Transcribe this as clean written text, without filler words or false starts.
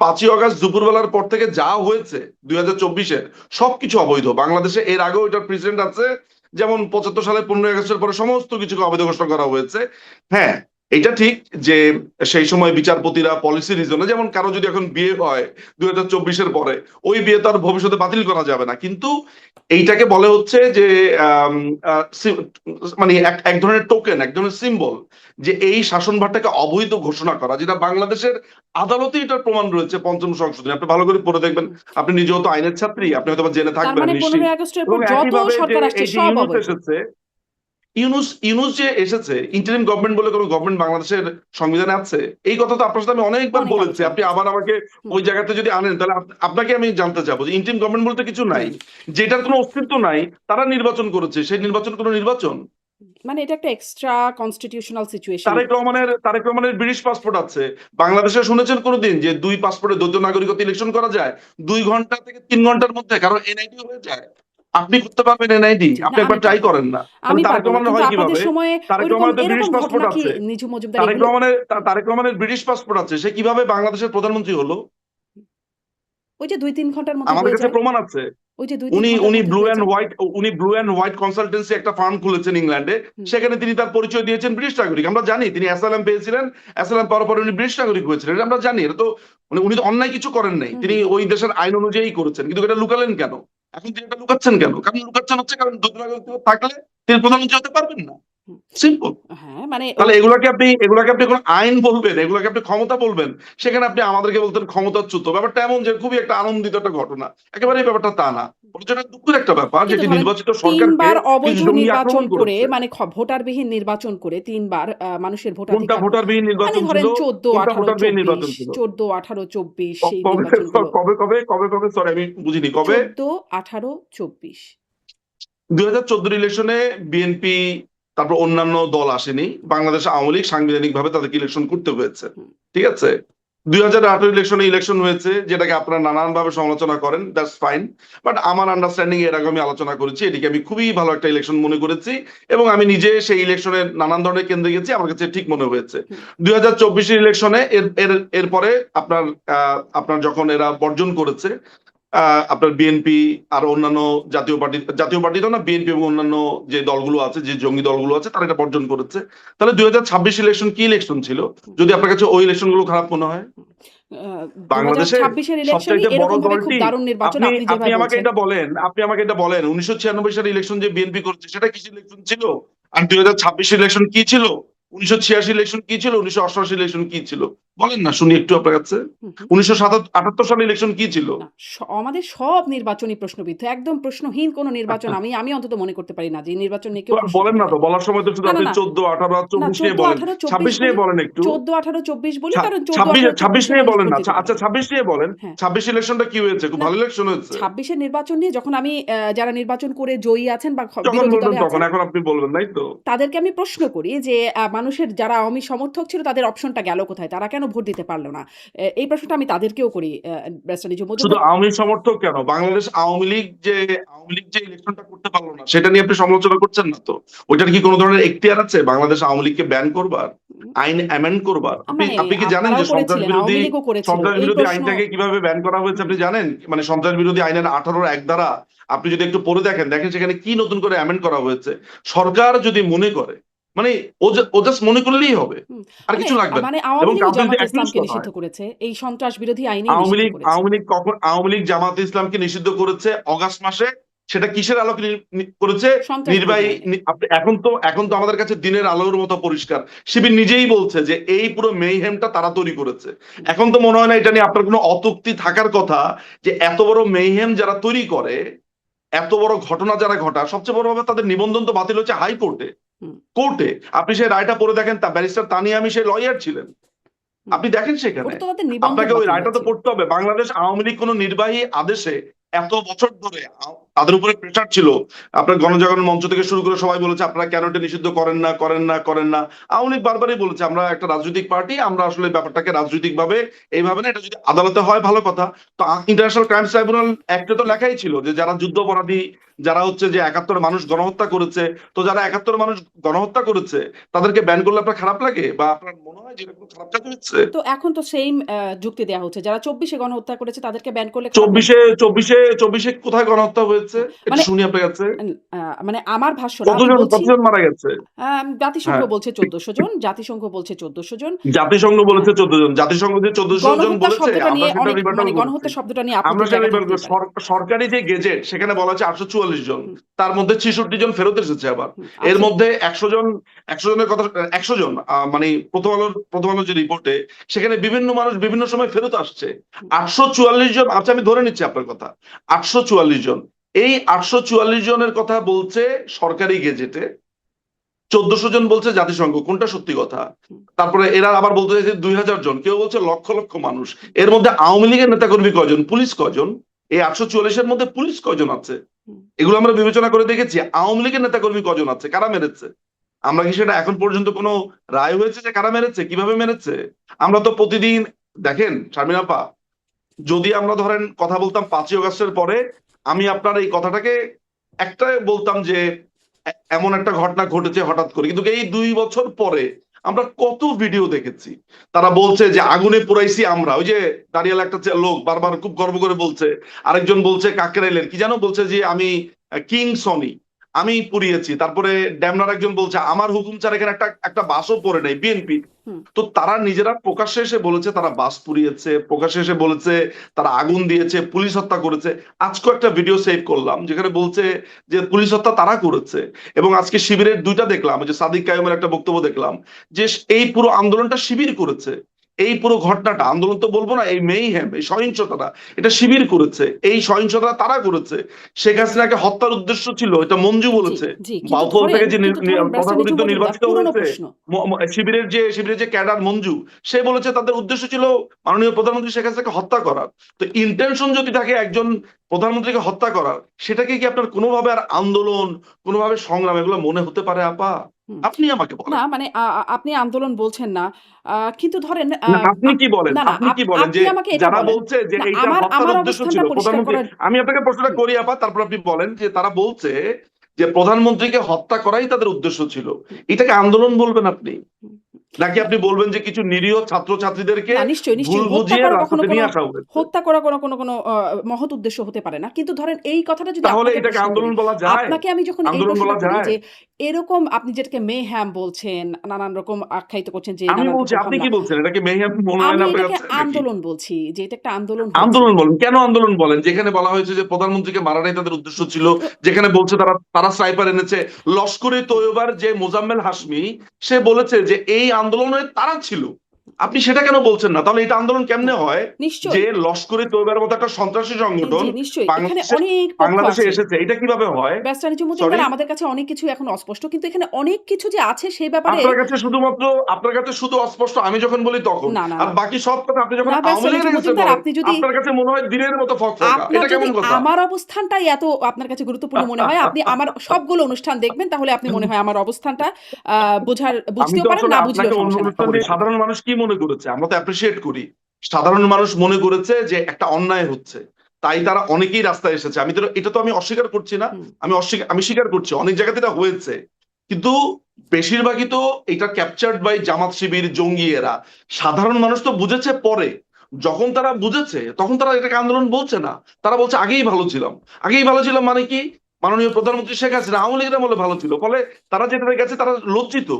5ই August দুপুরবেলার পর থেকে যা হয়েছে 2024-এর সবকিছু অবৈধ। বাংলাদেশে এর আগেও এটার প্রেসিডেন্ট আছে, যেমন 75 সালে 15ই আগস্টের পরে সমস্ত কিছুকে অবৈধ ঘোষণা করা হয়েছে। হ্যাঁ, এটা ঠিক যে সেই সময় বিচারপতিরা পলিসি রিজনে, যেমন কারো যদি এখন বিয়ে হয় 2024-এর পরে, ওই বিয়ে তার ভবিষ্যতে বাতিল করা যাবে না, কিন্তু এইটাকে বলে হচ্ছে যে আম, আহ, সি- মানে এক এক ধরনের টোকেন, এক ধরনের সিম্বল, যে এই শাসনভারটাকে অবৈধ ঘোষণা করা, যেটা বাংলাদেশের আদালতে এটার প্রমাণ রয়েছে পঞ্চম সংশোধনী। আপনি ভালো করে পড়ে দেখবেন। হুম, আপনি নিজেও তো আইনের ছাত্রী, হুম, আপনি হয়তো বা জেনে তার থাকবেন মানে নিশ্চিত। 15ই আগস্টের পর এবং যত একইভাবে যে সরকার আসছে এই যে সব ইউনূস অবৈধ। এসেছে, ইউনুস যে এসেছে, ইন্টারিম গভর্নমেন্ট বলে কোনো গভর্নমেন্ট বাংলাদেশের সংবিধানে আছে? এই কথা তো আপনার সাথে আমি অনেকবার অনেক বলেছি। আলোচনা আপনি হয়েছে। আবার আমাকে হুম, ওই জায়গাতে যদি আনেন, তাহলে আপনাকে আমি জানতে চাবো যে ইন্টারিম গভর্নমেন্ট বলতে কিছু নাই, হুম। যেটার কোনো অস্তিত্ব নাই। তারা নির্বাচন করেছে, সেই নির্বাচন কোনো নির্বাচন? মানে এটা একটা এক্সট্রা কনস্টিটিউশনাল সিচুয়েশন। তারেক রহমানের ব্রিটিশ পাসপোর্ট আছে। বাংলাদেশে শুনেছেন কোনোদিন যে দুই পাসপোর্টে দ্বৈত নাগরিকত্ব ইলেকশন করা যায় 2 ঘন্টা থেকে 3 ঘন্টার মধ্যে, কারণ এনআইডি হয়ে যায়? আপনি করতে পারবেন এনআইডি? জি, আপনি না আমি একবার ট্রাই পারবো না। করেন না। তাহলে আমি তারেক পারবো না। রহমানের কিন্তু হয় আপনাদের কিভাবে? সময়ে তারেক ঐরকম রহমানের তো ব্রিটিশ এরকম পাসপোর্ট ঘটনা কি আছে। নিঝু মজুমদার তারেক এগুলো রহমানের হুম, তারেক রহমানের ব্রিটিশ পাসপোর্ট আছে, সে কিভাবে বাংলাদেশের প্রধানমন্ত্রী হলো? ওই যে ২-৩ ঘন্টার মধ্যে আমাদের হয়ে কাছে যায়। প্রমাণ আছে। ওই যে ২-৩ উনি ঘন্টার উনি মধ্যে ব্লু হয়ে অ্যান্ড যায়। হোয়াইট উনি ব্লু অ্যান্ড হোয়াইট কনসালটেন্সি একটা ফার্ম খুলেছেন ইংল্যান্ডে। হুম, সেখানে তিনি তার পরিচয় দিয়েছেন ব্রিটিশ নাগরিক। আমরা জানি তিনি অ্যাসাইলাম পেয়েছিলেন, অ্যাসাইলাম পাওয়ার পরে উনি ব্রিটিশ নাগরিক হয়েছিলেন, এটা আমরা জানি। এটা তো মানে উনি তো অন্যায় কিছু করেন নাই, হুম, তিনি হুম, ওই দেশের আইন অনুযায়ী করেছেন, কিন্তু এটা লুকালেন কেন? এখন তিনি এটা লুকাচ্ছেন কেন? কারণ লুকাচ্ছেন হচ্ছে কারণ দ্বৈত নাগরিকত্ব থাকলে তিনি প্রধানমন্ত্রী হতে পারবেন না। হুম। সিম্পল। হ্যাঁ, মানে তাহলে এগুলাকে আপনি কোন আইন বলবেন, এগুলাকে আপনি ক্ষমতা বলবেন? সেখানে আপনি আমাদেরকে বলতেন ক্ষমতাচ্যুত। ব্যাপারটা এমন যে খুবই একটা আনন্দিত একটা ঘটনা, একেবারে এই ব্যাপারটা তা না। বরঞ্চ এটা দুঃখের একটা ব্যাপার যে কিন্তু একটি ধরেন নির্বাচিত ৩ সরকারকে বার কিছু অবৈধ জঙ্গি নির্বাচন আক্রমণ করে করেছে। মানে ভোটারবিহীন নির্বাচন করে ৩ বার মানুষের কোনটা ভোটাধিকার ভোটারবিহীন মানে নির্বাচন ছিল? ধরেন ১৪, কোনটা ১৮, ভোটারবিহীন ২৪, নির্বাচন ছিল? ১৪, ১৮, ২৪ সেই কবে নির্বাচনগুলো। কবে সরি আমি বুঝিনি কবে। ১৪, ১৮, ২৪। 2014 ইলেকশনে বিএনপি, তারপর অন্যান্য দল আসেনি। বাংলাদেশ আওয়ামী লীগ সাংবিধানিক ভাবে তাদেরকে ইলেকশন করতে হয়েছে। হুম, ঠিক আছে। 2018 ইলেকশনে ইলেকশন হয়েছে, যেটাকে আপনারা নানান ভাবে সমালোচনা করেন, দ্যাটস ফাইন। বাট আমার আন্ডারস্ট্যান্ডিং, এর আগে আমি আলোচনা করেছি, এটিকে আমি খুবই ভালো একটা ইলেকশন মনে করেছি। এবং আমি নিজে সেই ইলেকশনে নানান ধরনের কেন্দ্রে গেছি, আমার কাছে ঠিক মনে হয়েছে। হুম, 2024 ইলেকশনে এরপরে আপনার আপনার যখন এরা বর্জন করেছে, আপনার বিএনপি আর অন্যান্য জাতীয় পার্টি তো না, বিএনপি এবং অন্যান্য যে দলগুলো আছে, যে জঙ্গি দলগুলো আছে, তারা এটা বর্জন করেছে। তাহলে 2026 ইলেকশন কি ইলেকশন ছিল, হুম, যদি আপনার কাছে ওই ইলেকশন গুলো খারাপ মনে হয়? হুম। বাংলাদেশে ২০২৬ এর ইলেকশনই সবচাইতে বড় এরকম ভাবে খুব দলটি, দারুণ নির্বাচন আপনি আপনি আপনি যেভাবে আমাকে বলছেন। এটা বলেন, 1996 সালের ইলেকশন যে বিএনপি করেছে, সেটা কিসের ইলেকশন ছিল? আর 2026 ইলেকশন কি ছিল? 1986 ইলেকশন কি ছিল? 1988 ইলেকশন কি ছিল? বলেন না শুনি একটু আপনার কাছে। হুম, হুম। 1978 সালে ইলেকশন কি ছিল? না, আমাদের সব নির্বাচনই প্রশ্নবিদ্ধ। একদম প্রশ্নহীন কোনো নির্বাচন আমি অন্তত মনে করতে পারি না যে এই নির্বাচন নিয়ে তো কেউ আর প্রশ্ন বলেন করতে না, তো পারে। বলার সময় তো শুধু না, না, আপনি না। 14, 18 আর না 24 নিয়ে ১৪, বলেন। ১৮, ২৪ 26 নিয়ে বলি। বলেন একটু। ১৪, ১৮, ২৪ বলি কারণ ১৪, ১৮, ছাব্বিশ ২৪ এ নিয়ে মানুষ বলেন না। ভোট দিতে আচ্ছা, পারবে। 26 নিয়ে বলেন। হ্যাঁ। 26 ইলেকশনটা কি হয়েছে? খুব না ভালো ইলেকশন হয়েছে। ২৬ এর নির্বাচন নিয়ে যখন আমি যারা নির্বাচন করে জয়ী আছেন বা যখন বিরোধী বলবেন দলে তখন, আছেন এখন আপনি বলবেন, তাই তো? তাদেরকে আমি প্রশ্ন করি যে মানুষের যারা আওয়ামী সমর্থক ছিল তাদের অপশনটা গেল কোথায়? তারা কেন ভোট দিতে পারল না? এই প্রশ্নটা আমি তাদেরকেও করি ব্যারিস্টার নিজু শুধু মজুমদার। আওয়ামী সমর্থক কেন, বাংলাদেশ আওয়ামী লীগ যে ইলেকশনটা করতে পারলো না, সেটা নিয়ে আপনি সমালোচনা করছেন না তো? ওইটার কি কোনো ধরনের এখতিয়ার আছে বাংলাদেশ আওয়ামী লীগকে ব্যান করবার, আইন অ্যামেন্ড করবার? আপনি মানে আপনি কি জানেন যে আপনারাও করেছিলেন, আওয়ামী লীগও করেছিল। সন্ত্রাস এই বিরোধী প্রশ্ন আইনটাকে কিভাবে ব্যান করা হয়েছে হুম, আপনি জানেন? মানে সন্ত্রাস বিরোধী আইনের 18-1 ধারা আপনি যদি একটু পড়ে দেখেন, দেখেন সেখানে কি নতুন করে অ্যামেন্ড করা হয়েছে। সরকার যদি মনে করে, মানে ও জাস্ট মনে করলেই হবে, হুম। আর মানে কিছু লাগবে না। মানে আওয়ামী এবং লীগও কাউকে যদি জামাতে অ্যাকিউজ ইসলামকে করা নিষিদ্ধ হয়, করেছে। এই সন্ত্রাস বিরোধী আইনেই নিষিদ্ধ করেছে। আওয়ামী লীগ জামাতে ইসলামকে নিষিদ্ধ করেছে অগাস্ট মাসে। সেটা কিসের আলোকে করেছে? সন্ত্রাস বিরোধী নির্বাহী আইনে। এখন তো আমাদের কাছে দিনের আলোর মতো পরিষ্কার। শিবির নিজেই বলছে যে এই পুরো মেইহেমটা তারা তৈরি করেছে। হুম, এখন তো মনে হয় না এটা নিয়ে আপনার কোনো অত্যুক্তি থাকার কথা, যে এত বড় মেইহেম যারা তৈরি করে, এত বড় ঘটনা যারা ঘটায়, সবচেয়ে বড় ভাবে তাদের নিবন্ধন তো বাতিল হচ্ছে হাইকোর্টে। হুম, কোর্টে আপনি সেই রায়টা পড়ে দেখেন, তা ব্যারিস্টার তানিয়া আমি সেই লয়ার ছিলেন। হুম। আপনি দেখেন সেখানে। ওটা তো তাদের নিবন্ধন আপনাকে ওই বাতিল রায়টা তো হয়েছিল। পড়তে হবে। বাংলাদেশ আওয়ামী লীগ কোন নির্বাহী আদেশে এত বছর ধরে তাদের উপরে প্রেশার ছিল। আপনার গণজাগরণ মঞ্চ থেকে শুরু করে সবাই বলেছে আপনারা কেন এটা নিষিদ্ধ করেন না করেন না করেন না। আওয়ামী লীগ বারবারই বলেছে আমরা একটা রাজনৈতিক পার্টি, আমরা আসলে ব্যাপারটাকে রাজনৈতিক ভাবে এইভাবে না, এটা যদি আদালতে হয় ভালো কথা। তো ইন্টারন্যাশনাল ক্রাইমস ট্রাইব্যুনাল অ্যাক্টে তো লেখাই ছিল যে যারা যুদ্ধাপরাধী, যারা হচ্ছে যে ৭১ মানুষ গণহত্যা করেছে, তো যারা ৭১ মানুষ গণহত্যা করেছে তাদেরকে ব্যান করলে আপনার খারাপ লাগে বা আপনার মনে হয় যে এটা কোনো খারাপ কাজ হচ্ছে? তো এখন তো সেইম যুক্তি দেয়া হচ্ছে। যারা ২৪ এ গণহত্যা করেছে তাদেরকে ব্যান করলে খারাপ লাগবে? চব্বিশে কোথায় গণহত্যা হয়েছে এটা মানে শুনি আপনার কাছে? এন মানে আমার ভাষ্য না, আমি বলছি কতজন মারা গেছে? জাতিসংঘ হ্যাঁ, বলছে ১৪০০ জন, জাতিসংঘ বলছে ১৪০০ জন। জাতিসংঘ হ্যাঁ, বলেছে ১৪ জন। জাতিসংঘ যে ১৪০০ জন গণহত্যা বলেছে শব্দটা আমরা নিয়ে সেটা অনেক রিভার্টাল মানে করেছি। গণহত্যা শব্দটা নিয়ে আমরা আপত্তির সেটা জায়গা রিভার্টাল থাকতেই পারে। সরকারি যে গেজেট সেখানে বলা আছে ৮৪৪ জন। হুম, তার মধ্যে ৬৬ জন ফেরত এসেছে আবার। হুম, এর ৮০০ মধ্যে ১০০ জনের কথা, ১০০ জন মানে প্রথম আলোর যে রিপোর্টে সেখানে বিভিন্ন মানুষ বিভিন্ন সময় ফেরত আসছে। হুম, ৮৪৪ জন, আচ্ছা আমি ধরে নিচ্ছি আপনার কথা। ৮৪৪ জন। এই ৮৪৪ জনের কথা বলছে সরকারি গেজেটে, ১৪০০ জন বলছে জাতিসংঘ। কোনটা সত্যি কথা? হুম, তারপরে এরা আবার বলতে চাইছে ২০০০ জন, কেউ বলছে লক্ষ লক্ষ মানুষ। হুম, এর মধ্যে আওয়ামী লীগের নেতাকর্মী কয়জন, পুলিশ কয়জন, এই ৮৪৪ এর মধ্যে পুলিশ কয়জন আছে, হুম। এগুলো আমরা বিবেচনা করে দেখেছি। আওয়ামী লীগের নেতাকর্মী কজন আছে, কারা মেরেছে? আমরা কি সেটা এখন পর্যন্ত কোনো রায় হয়েছে যে কারা মেরেছে, কিভাবে মেরেছে? আমরা তো প্রতিদিন, দেখেন শারমিন আপা, যদি আমরা ধরেন কথা বলতাম ৫ই অগাস্টের পরে, আমি আপনার এই কথাটাকে একটা বলতাম যে এমন একটা ঘটনা ঘটেছে হঠাৎ করে, কিন্তু এই ২ বছর পরে আমরা কত ভিডিও দেখেছি। তারা বলছে যে আগুনে পোড়াইছি আমরা, ওই যে দাঁড়িয়াল একটা লোক বারবার খুব গর্ব করে বলছে, আরেকজন বলছে কাকরাইলের কি যেন বলছে যে আমি কিং সনি, আমি পুড়িয়েছি। তারপরে ড্যামনার একজন বলছে আমার হুকুম ছাড়া এখানে একটা একটা বাসও পড়ে নাই বিএনপি। হুম, তো তারা নিজেরা প্রকাশ্যে এসে বলেছে তারা বাস পুড়িয়েছে, প্রকাশ্যে এসে বলেছে তারা আগুন দিয়েছে, পুলিশ হত্যা করেছে। আজকে একটা ভিডিও সেভ করলাম যেখানে বলছে যে পুলিশ হত্যা তারা করেছে। এবং আজকে শিবিরের ২টা দেখলাম, যে সাদিক কায়েমের একটা বক্তব্য দেখলাম যে এই পুরো আন্দোলনটা শিবির করেছে। এই পুরো ঘটনাটা, আন্দোলন তো বলবো না, এই মেইহ্যাম, এই সহিংসতাটা, এটা শিবির করেছে, এই সহিংসতা তারা করেছে। শেখ হাসিনাকে হত্যার উদ্দেশ্য ছিল, এটা মঞ্জু জি, বলেছে। জি। কিন্তু বাউফল ধরেন থেকে যে কিন্তু ধরেন ব্যারিস্টার নিজু তথাকথিত মজুমদার নির্বাচিত পুরনো হয়েছে প্রশ্ন। শিবিরের যে ক্যাডার মঞ্জু, সে বলেছে তাদের উদ্দেশ্য ছিল মাননীয় প্রধানমন্ত্রী শেখ হাসিনাকে হত্যা করার। তো ইন্টেনশন যদি থাকে একজন প্রধানমন্ত্রীকে হত্যা করার, সেটাকে কি আপনার কোনোভাবে আর আন্দোলন, কোনোভাবে সংগ্রাম এগুলো মনে হতে পারে আপা? হুম। আপনি আমাকে না বলেন। মানে আপনি আন্দোলন বলছেন না। কিন্তু ধরেন না আপনি কি বলেন, না, না আপনি কি বলেন আপনি যে আমাকে এটা যারা বলেন। বলছে যে না এইটা আমার হত্যার আমার উদ্দেশ্য ছিল অবস্থানটা পরিষ্কার প্রধানমন্ত্রী, করার আমি আপনাকে প্রশ্নটা হুম, করি আপা, তারপর আপনি বলেন যে তারা বলছে যে প্রধানমন্ত্রীকে হত্যা করাই তাদের উদ্দেশ্য ছিল। হুম, এটাকে আন্দোলন বলবেন আপনি, হুম, হুম। নাকি না আপনি বলবেন যে কিছু নিরীহ ছাত্রছাত্রীদেরকে না নিশ্চয়ই, ভুল নিশ্চয়ই। বুঝিয়ে রাস্তাতে নিয়ে আসা হয়েছে? হত্যা করা কোনো মহৎ উদ্দেশ্য হতে পারে না। কিন্তু ধরেন এই কথাটা যদি তাহলে আপনাকে এটাকে প্রশ্ন করি, আন্দোলন বলা যায়? আপনাকে আমি যখন এই আন্দোলন প্রশ্নটা বলা করি যায়? যে এরকম আপনি যেটাকে মেহ্যাম বলছেন, নানান রকম আখ্যায়িত করছেন যে আমি নানান বলছি, রকম আপনি হামলা। কি বলছেন? এটা কি মেহের মনে হয় আমি না আপনার এটাকে কাছে নাকি? আন্দোলন বলছি যে এটা একটা আন্দোলন হয়েছে। আন্দোলন বলেন, কেন আন্দোলন বলেন? যেখানে বলা হয়েছে যে প্রধানমন্ত্রীকে মারাটাই তাদের উদ্দেশ্য হুম। ছিল, তো যেখানে বলছে তারা তারা স্নাইপার এনেছে। লস্করে তৈয়বার যে মোজাম্মেল হাশমি, সে বলেছে যে এই আন্দোলনে তারা ছিল। আপনি সেটা কেন বলছেন না? তাহলে এটা আন্দোলন না কেমনে হয়? যে নিশ্চয়ই। লস্করে তৈয়বার মতো একটা সন্ত্রাসী সংগঠন জি, নিশ্চয়ই। এখানে বাংলাদেশে অনেক তথ্য বাংলাদেশে আছে। এসেছে, এটা কিভাবে হয়? Barrister Niju sorry? মজুমদার আমাদের কাছে অনেক কিছুই এখন অস্পষ্ট। কিন্তু এখানে অনেক কিছু যে আছে সেই ব্যাপারে আপনার কাছে শুধু অস্পষ্ট আমি যখন বলি তখন। না, না, আর না। বাকি সব কথা আপনি যখন না আওয়ামী ব্যারিস্টার নিজু লীগের এগেইনস্টে মজুমদার বলেন, আপনি যদি আপনার কাছে মনে হয় দিনের মতো ফকফকা। আপনার এটা যদি কেমন কথা? আমার অবস্থানটাই এত আপনার কাছে গুরুত্বপূর্ণ মনে হয়, আপনি আমার সবগুলো অনুষ্ঠান দেখবেন তাহলে আপনি মনে হয় আমার অবস্থানটা আ আমি বুঝতেও তো পারেন, আসলে না আপনাকে বুঝলেও অন্য সমস্যা নাই। অনুষ্ঠান দিয়ে, সাধারণ মানুষ কি মনে করেছে আমরা তো অ্যাপ্রিসিয়েট করি। সাধারণ মানুষ মনে করেছে যে একটা অন্যায় হচ্ছে, তাই তারা অনেকেই রাস্তায় এসেছে। আমি তো এটা তো আমি অস্বীকার করছি না। হুম, আমি স্বীকার করছি অনেক জায়গাতে এটা হয়েছে, কিন্তু বেশিরভাগই তো এটা ক্যাপচার্ড বাই জামাত শিবির জঙ্গি এরা। সাধারণ মানুষ তো বুঝেছে পরে। যখন তারা বুঝেছে তখন তারা এটাকে আন্দোলন বলছে না, তারা বলছে আগেই ভালো ছিলাম। আগেই ভালো ছিলাম মানে কি? মাননীয় প্রধানমন্ত্রী শেখ হাসিনা আওয়ামী লীগের আমলে ভালো ছিল, ফলে তারা যেটা গেছে তারা লজ্জিত।